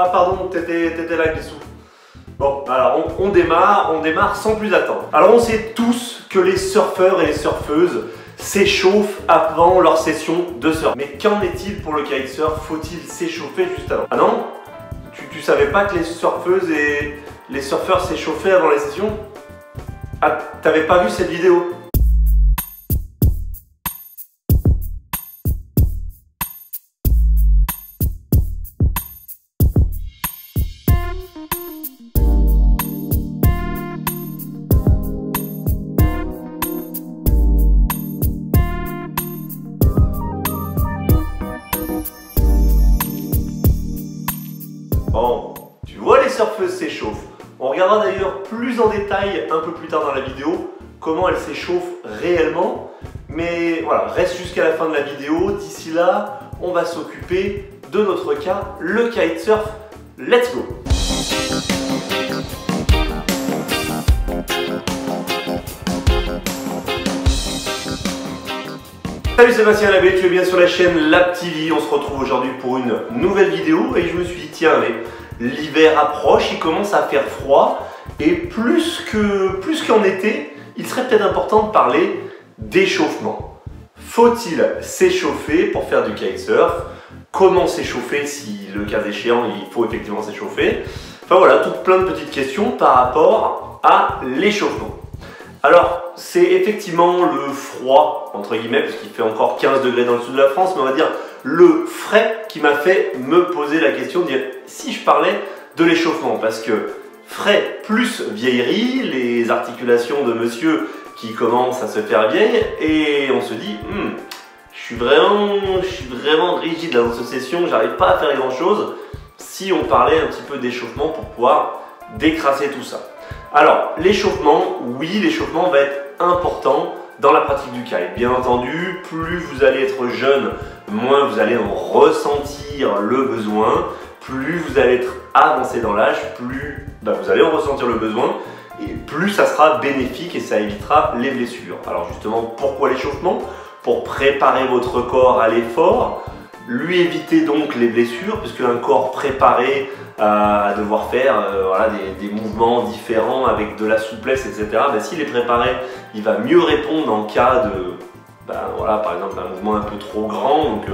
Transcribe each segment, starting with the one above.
Ah pardon, t'étais là, Glissou. Bon, alors on démarre sans plus attendre. Alors on sait tous que les surfeurs et les surfeuses s'échauffent avant leur session de surf. Mais qu'en est-il pour le kitesurf? Faut-il s'échauffer juste avant? Ah non? Tu savais pas que les surfeuses et les surfeurs s'échauffaient avant les sessions? Ah, t'avais pas vu cette vidéo? Bon, tu vois, les surfeuses s'échauffent. On regardera d'ailleurs plus en détail un peu plus tard dans la vidéo comment elles s'échauffent réellement. Mais voilà, reste jusqu'à la fin de la vidéo. D'ici là, on va s'occuper de notre cas, le kitesurf. Let's go! Salut Sébastien Labbé, tu es bien sur la chaîne Lab TV. On se retrouve aujourd'hui pour une nouvelle vidéo et je me suis dit tiens allez, l'hiver approche, il commence à faire froid et plus qu'en été, il serait peut-être important de parler d'échauffement. Faut-il s'échauffer pour faire du kitesurf? Comment s'échauffer si le cas échéant il faut effectivement s'échauffer? Enfin voilà, toutes plein de petites questions par rapport à l'échauffement. Alors, c'est effectivement le froid, entre guillemets, parce qu'il fait encore 15 degrés dans le sud de la France, mais on va dire le frais qui m'a fait me poser la question de dire si je parlais de l'échauffement, parce que frais plus vieillerie, les articulations de monsieur qui commencent à se faire vieilles, et on se dit, je suis vraiment rigide là dans cette session, j'arrive pas à faire grand chose, si on parlait un petit peu d'échauffement pour pouvoir décrasser tout ça. Alors, l'échauffement, oui, l'échauffement va être important dans la pratique du kite. Bien entendu, plus vous allez être jeune, moins vous allez en ressentir le besoin. Plus vous allez être avancé dans l'âge, plus vous allez en ressentir le besoin et plus ça sera bénéfique et ça évitera les blessures. Alors justement, pourquoi l'échauffement? Pour préparer votre corps à l'effort, lui éviter donc les blessures, puisque un corps préparé à devoir faire voilà, des mouvements différents avec de la souplesse, etc. S'il est préparé, il va mieux répondre en cas de, voilà, par exemple, un mouvement un peu trop grand, donc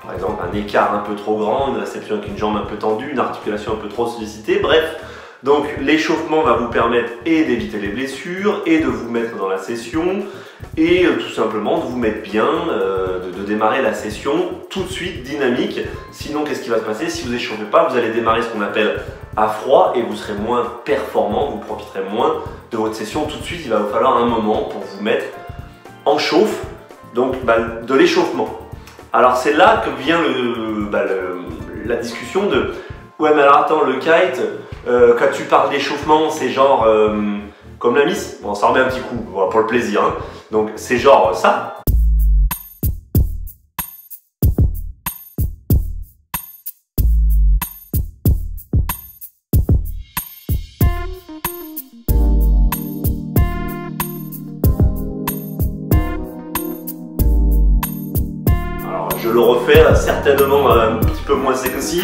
par exemple un écart un peu trop grand, une réception avec une jambe un peu tendue, une articulation un peu trop sollicitée, bref. Donc l'échauffement va vous permettre et d'éviter les blessures et de vous mettre dans la session et tout simplement de vous mettre bien, de démarrer la session tout de suite dynamique. Sinon qu'est-ce qui va se passer? Si vous n'échauffez pas, vous allez démarrer ce qu'on appelle à froid et vous serez moins performant, vous profiterez moins de votre session tout de suite. Il va vous falloir un moment pour vous mettre en chauffe, donc de l'échauffement. Alors c'est là que vient la discussion de ouais mais alors attends, le kite, quand tu parles d'échauffement, c'est genre comme la miss. Bon, ça remet un petit coup, voilà, pour le plaisir. Hein. Donc c'est genre ça. Alors je le refais certainement un petit peu moins sexy.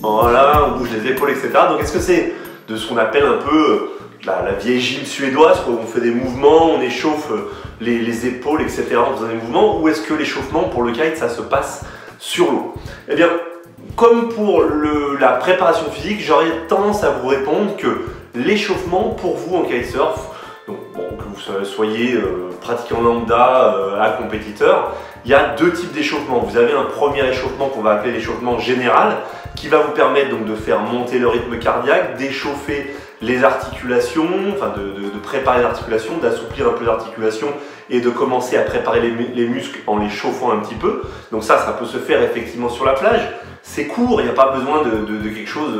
Voilà, on bouge les épaules, etc. Donc est-ce que c'est de ce qu'on appelle un peu la vieille gym suédoise, où on fait des mouvements, on échauffe les épaules, etc. en faisant des mouvements, ou est-ce que l'échauffement pour le kite, ça se passe sur l'eau? Eh bien, comme pour la préparation physique, j'aurais tendance à vous répondre que l'échauffement pour vous en kitesurf, donc bon, que vous soyez pratiquant lambda à compétiteur, il y a deux types d'échauffement. Vous avez un premier échauffement qu'on va appeler l'échauffement général, qui va vous permettre donc de faire monter le rythme cardiaque, d'échauffer les articulations, enfin de préparer l'articulation, d'assouplir un peu l'articulation et de commencer à préparer les muscles en les chauffant un petit peu. Donc ça peut se faire effectivement sur la plage. C'est court, il n'y a pas besoin de quelque chose,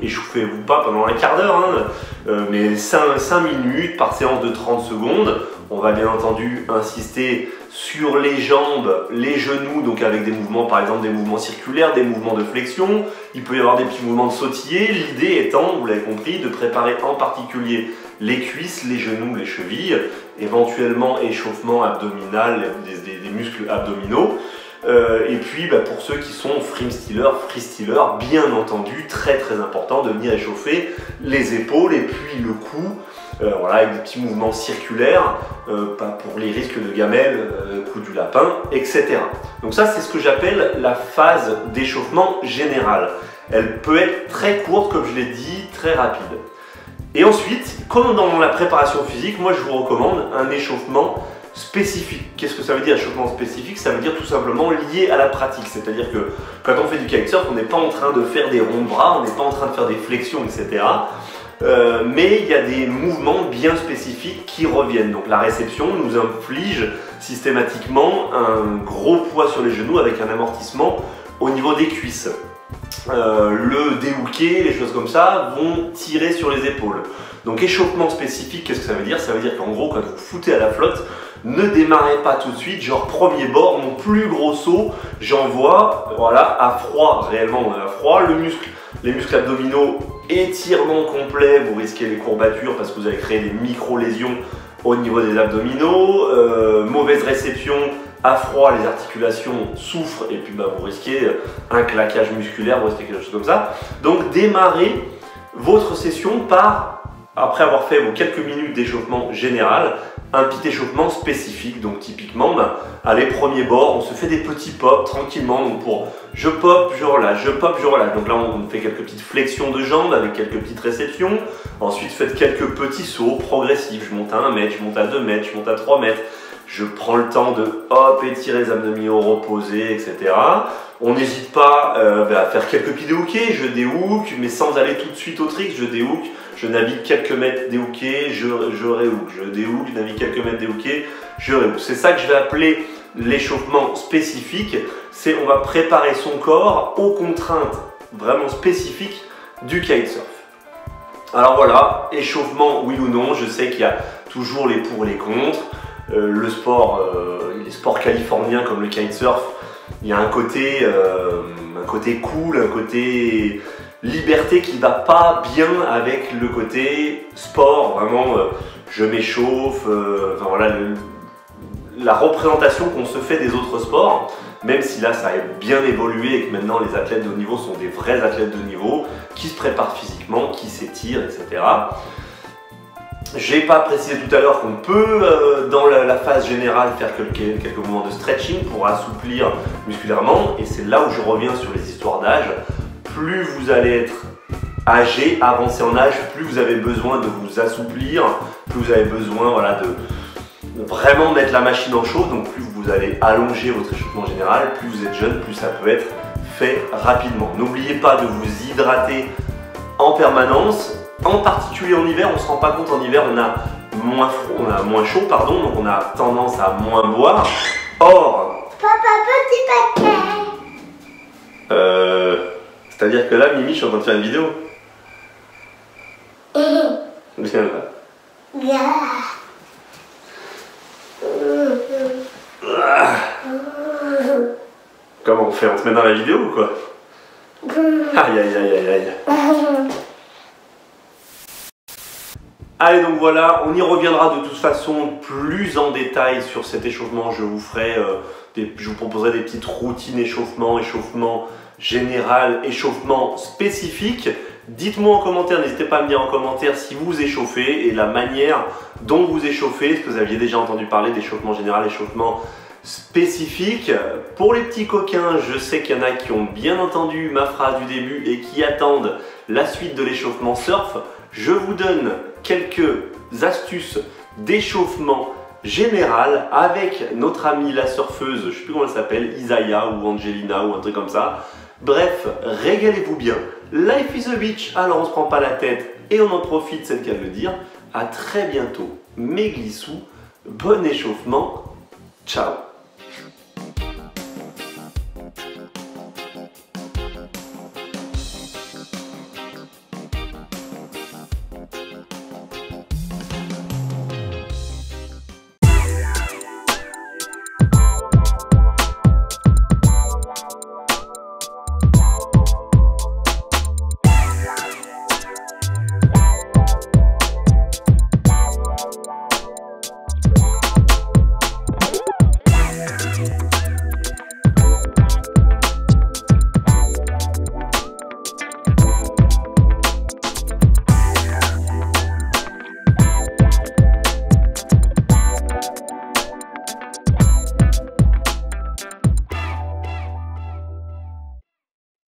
échauffez-vous pas pendant un quart d'heure, hein, mais 5 minutes par séance de 30 secondes. On va bien entendu insister sur les jambes, les genoux, donc avec des mouvements, par exemple des mouvements circulaires, des mouvements de flexion. Il peut y avoir des petits mouvements de sautiller. L'idée étant, vous l'avez compris, de préparer en particulier les cuisses, les genoux, les chevilles, éventuellement échauffement abdominal, des muscles abdominaux. Et puis pour ceux qui sont freestylers, bien entendu, très important de venir échauffer les épaules et puis le cou, voilà, avec des petits mouvements circulaires, pas pour les risques de gamelle, coup du lapin, etc. Donc ça c'est ce que j'appelle la phase d'échauffement général. Elle peut être très courte, comme je l'ai dit, très rapide. Et ensuite, comme dans la préparation physique, moi je vous recommande un échauffement spécifique. Qu'est-ce que ça veut dire échauffement spécifique? Ça veut dire tout simplement lié à la pratique. C'est-à-dire que quand on fait du kitesurf, on n'est pas en train de faire des ronds de bras, on n'est pas en train de faire des flexions, etc. Mais il y a des mouvements bien spécifiques qui reviennent. Donc la réception nous inflige systématiquement un gros poids sur les genoux avec un amortissement au niveau des cuisses. Le déhooké, les choses comme ça vont tirer sur les épaules. Donc échauffement spécifique, qu'est-ce que ça veut dire? Ça veut dire qu'en gros, quand vous foutez à la flotte, ne démarrez pas tout de suite, genre premier bord, mon plus gros saut, j'envoie, voilà, à froid, réellement à froid, les muscles abdominaux, étirement complet, vous risquez les courbatures parce que vous allez créer des micro-lésions au niveau des abdominaux, mauvaise réception, à froid, les articulations souffrent et puis vous risquez un claquage musculaire, vous risquez quelque chose comme ça. Donc démarrez votre session par, après avoir fait vos quelques minutes d'échauffement général, un petit échauffement spécifique. Donc typiquement, allez, premier bord, on se fait des petits pops tranquillement. Donc pour je pop, je relâche, je pop, je relâche. Donc là on fait quelques petites flexions de jambes avec quelques petites réceptions. Ensuite faites quelques petits sauts progressifs. Je monte à 1 mètre, je monte à 2 mètres, je monte à 3 mètres. Je prends le temps de hop, étirer les abdominaux, reposer, etc. On n'hésite pas à faire quelques petits déhookés, je déhook, mais sans aller tout de suite au trick, je déhook, je navigue quelques mètres déhooké, je rehook, je déhook, je navigue quelques mètres déhooké, je rehook. C'est ça que je vais appeler l'échauffement spécifique, c'est on va préparer son corps aux contraintes vraiment spécifiques du kitesurf. Alors voilà, échauffement oui ou non, je sais qu'il y a toujours les pour et les contre. Le sport, les sports californiens comme le kitesurf, il y a un côté cool, un côté liberté qui va pas bien avec le côté sport, vraiment je m'échauffe, enfin voilà, la représentation qu'on se fait des autres sports, même si là ça a bien évolué et que maintenant les athlètes de haut niveau sont des vrais athlètes de haut niveau, qui se préparent physiquement, qui s'étirent, etc. J'ai pas précisé tout à l'heure qu'on peut, dans la phase générale, faire quelques moments de stretching pour assouplir musculairement. Et c'est là où je reviens sur les histoires d'âge. Plus vous allez être âgé, avancé en âge, plus vous avez besoin de vous assouplir, plus vous avez besoin voilà, de vraiment mettre la machine en chaud. Donc plus vous allez allonger votre échauffement général, plus vous êtes jeune, plus ça peut être fait rapidement. N'oubliez pas de vous hydrater en permanence. En particulier en hiver, on ne se rend pas compte, en hiver on a moins chaud, pardon, donc on a tendance à moins boire. Or... Papa, petit paquet. C'est-à-dire que là, Mimi, je suis en train de faire une vidéo. Viens là. Comment on fait? On se met dans la vidéo ou quoi? Aïe aïe aïe aïe aïe. Allez, donc voilà, on y reviendra de toute façon plus en détail sur cet échauffement. Je vous proposerai des petites routines échauffement général, échauffement spécifique. Dites-moi en commentaire, n'hésitez pas à me dire en commentaire si vous échauffez et la manière dont vous échauffez. Est-ce que vous aviez déjà entendu parler d'échauffement général, échauffement spécifique? Pour les petits coquins, je sais qu'il y en a qui ont bien entendu ma phrase du début et qui attendent la suite de l'échauffement surf. Je vous donne quelques astuces d'échauffement général avec notre amie la surfeuse, je ne sais plus comment elle s'appelle, Isaiah ou Angelina ou un truc comme ça. Bref, régalez-vous bien. Life is a beach, alors on se prend pas la tête et on en profite, c'est le cas de le dire. À très bientôt, mes glissous, bon échauffement, ciao.